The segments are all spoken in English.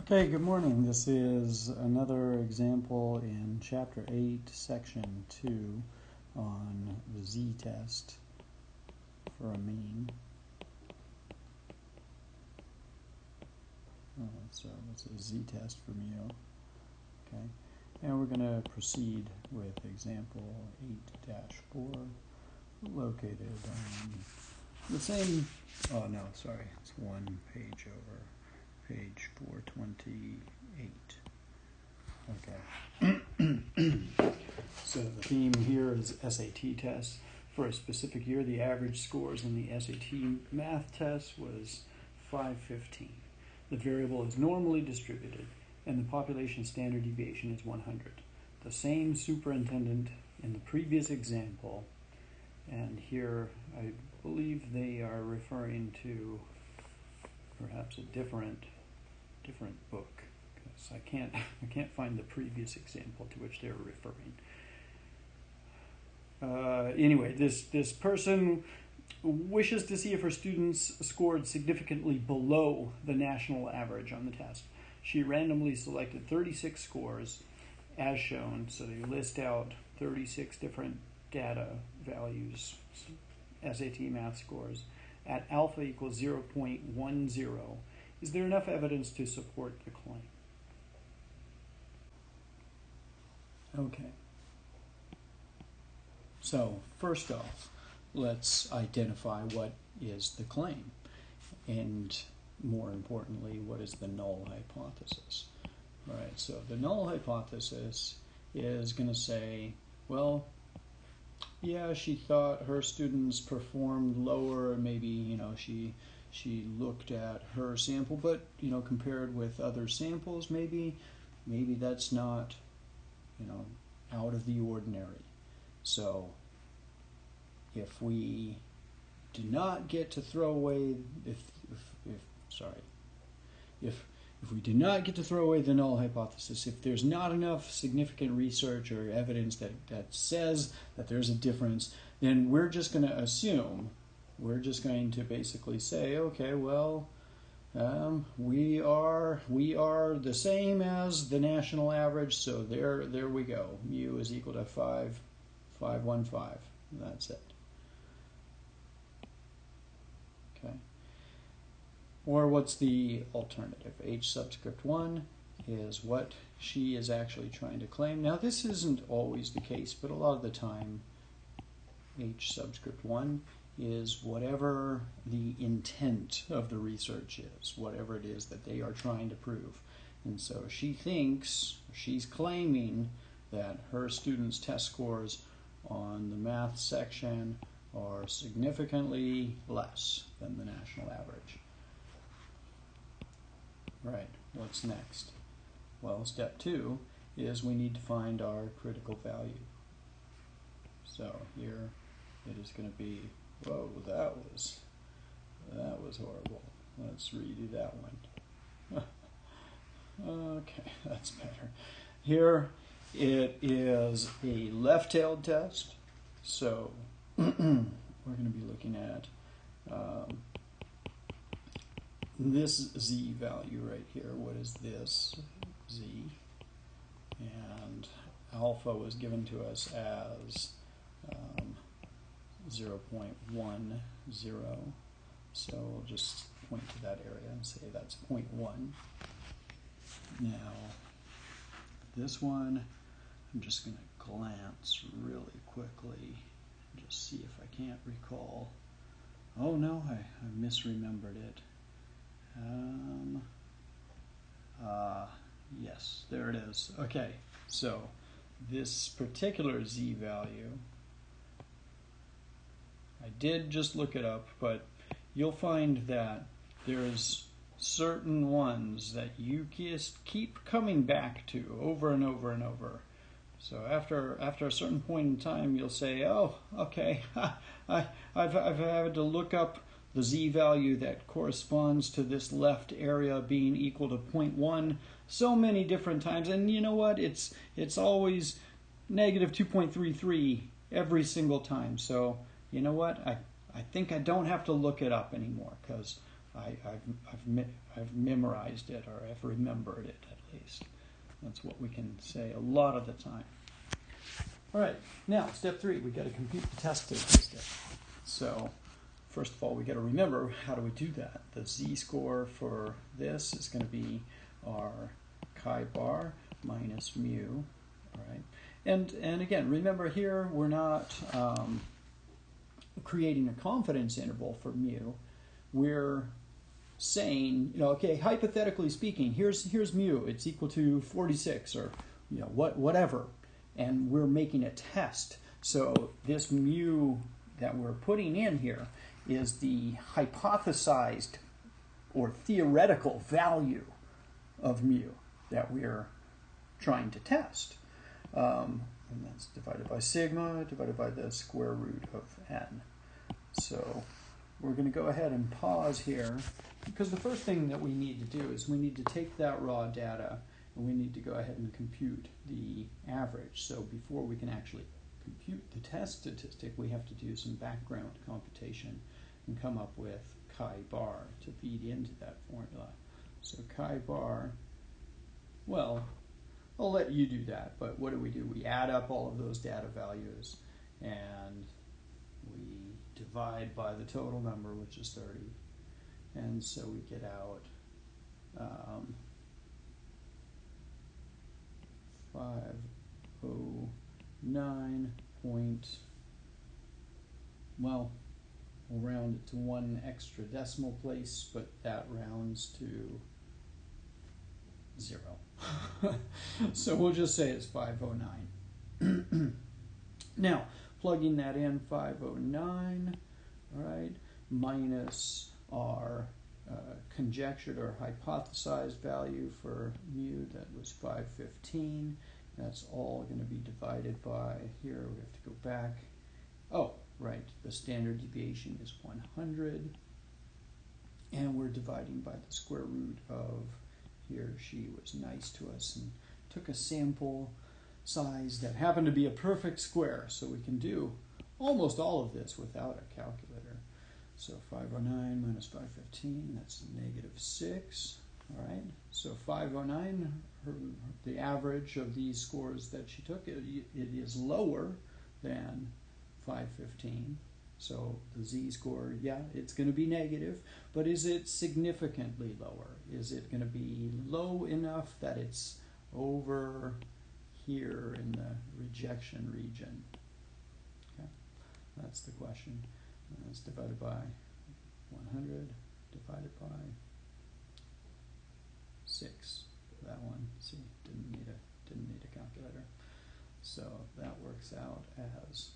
Okay, good morning. This is another example in Chapter 8, Section 2 on the z-test for a mean. So it's a z-test for mu. Okay, and we're going to proceed with example 8-4, located on the same, oh no, sorry, it's one page over. Page 428. Okay. So the theme here is SAT test. For a specific year, the average scores in the SAT math test was 515. The variable is normally distributed, and the population standard deviation is 100. The same superintendent in the previous example, and here I believe they are referring to perhaps a different book, because I can't find the previous example to which they're referring. Anyway, this person wishes to see if her students scored significantly below the national average on the test. She randomly selected 36 scores as shown, so they list out 36 different data values, SAT math scores, at alpha equals 0.10. Is there enough evidence to support the claim? Okay. So, first off, let's identify what is the claim, and more importantly, what is the null hypothesis. All right, so the null hypothesis is going to say, well, yeah, she thought her students performed lower, maybe, she looked at her sample, but, compared with other samples, maybe that's not, out of the ordinary. So if we do not get to throw away, if we do not get to throw away the null hypothesis, if there's not enough significant research or evidence that says that there's a difference, then we're just going to assume, we're just going to basically say, okay, well, we are the same as the national average, so there we go. Mu is equal to 515. That's it. Okay. Or what's the alternative? H subscript 1 is what she is actually trying to claim. Now, this isn't always the case, but a lot of the time, H subscript 1 is whatever the intent of the research is, whatever it is that they are trying to prove. And so she's claiming that her students' test scores on the math section are significantly less than the national average. Right, what's next? Well, step 2 is we need to find our critical value. So here it is going to be, whoa, that was horrible. Let's redo that one. Okay, that's better. Here it is a left-tailed test, so we're going to be looking at this z value right here. What is this z? And alpha was given to us as 0.10. So we'll just point to that area and say that's 0.1. Now, this one, I'm just going to glance really quickly and just see if I can't recall. Oh no, I misremembered it. Yes, there it is. Okay, so this particular z value, I did just look it up, but you'll find that there's certain ones that you just keep coming back to over and over and over. So after a certain point in time, you'll say, oh, okay, I've had to look up the z value that corresponds to this left area being equal to 0.1 so many different times, and you know what? It's always negative 2.33 every single time. So you know what? I think I don't have to look it up anymore, because I've memorized it, or I've remembered it at least. That's what we can say a lot of the time. All right, now step 3, we got to compute the test statistic. So first of all, we got to remember, how do we do that? The z-score for this is going to be our chi-bar minus mu. All right, and again, remember here we're not creating a confidence interval for mu. We're saying, okay, hypothetically speaking, here's mu. It's equal to 46, or whatever, and we're making a test. So this mu that we're putting in here is the hypothesized or theoretical value of mu that we're trying to test. And that's divided by sigma, divided by the square root of n. So we're going to go ahead and pause here, because the first thing that we need to do is we need to take that raw data and we need to go ahead and compute the average. So before we can actually compute the test statistic, we have to do some background computation and come up with chi-bar to feed into that formula. So chi-bar, well, I'll let you do that, but what do? We add up all of those data values and we divide by the total number, which is 30. And so we get out 509 point, well, we'll round it to one extra decimal place, but that rounds to 0. So we'll just say it's 509. Now, plugging that in, 509, all right, minus our conjectured or hypothesized value for mu, that was 515. That's all going to be divided by, here we have to go back. Oh, right, the standard deviation is 100. And we're dividing by the square root of, here she was nice to us and took a sample size that happened to be a perfect square, so we can do almost all of this without a calculator. So 509 minus 515, that's -6. All right, so 509, the average of these scores that she took, it is lower than 515. So the z-score, yeah, it's going to be negative, but is it significantly lower? Is it going to be low enough that it's over here in the rejection region? Okay, that's the question. And it's divided by 100 divided by 6. That one, see, didn't need a calculator. So that works out as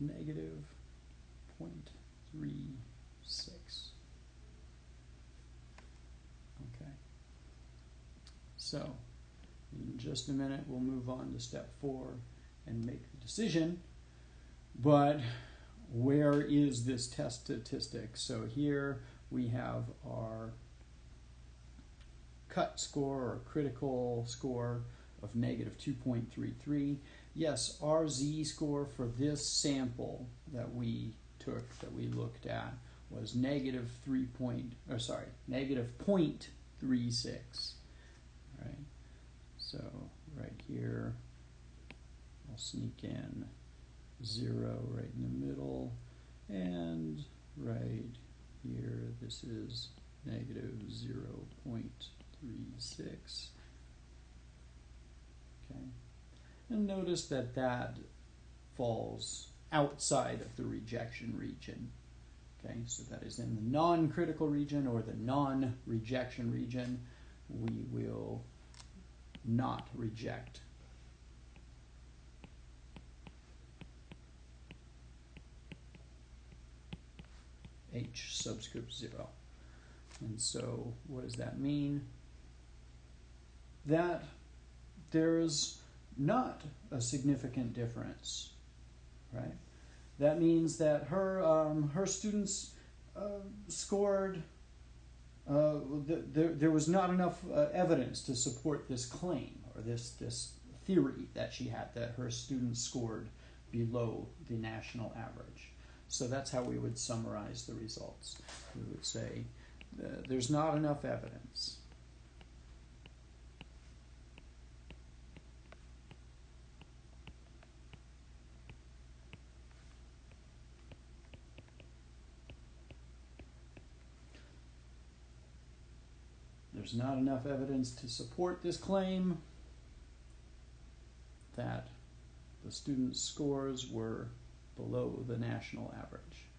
-0.36. Okay. So in just a minute, we'll move on to step 4 and make the decision. But where is this test statistic? So here we have our cut score or critical score of -2.33. Yes, our z-score for this sample that we took, that we looked at, was -0.36. Right. So right here, I'll sneak in 0 right in the middle, and right here, this is -0.36. Okay. And notice that that falls outside of the rejection region. Okay, so that is in the non-critical region or the non-rejection region. We will not reject. H subscript 0. And so what does that mean? That there's not a significant difference, right? That means that her students scored, there was not enough evidence to support this claim or this theory that she had, that her students scored below the national average. So that's how we would summarize the results. We would say there's not enough evidence. There's not enough evidence to support this claim that the students' scores were below the national average.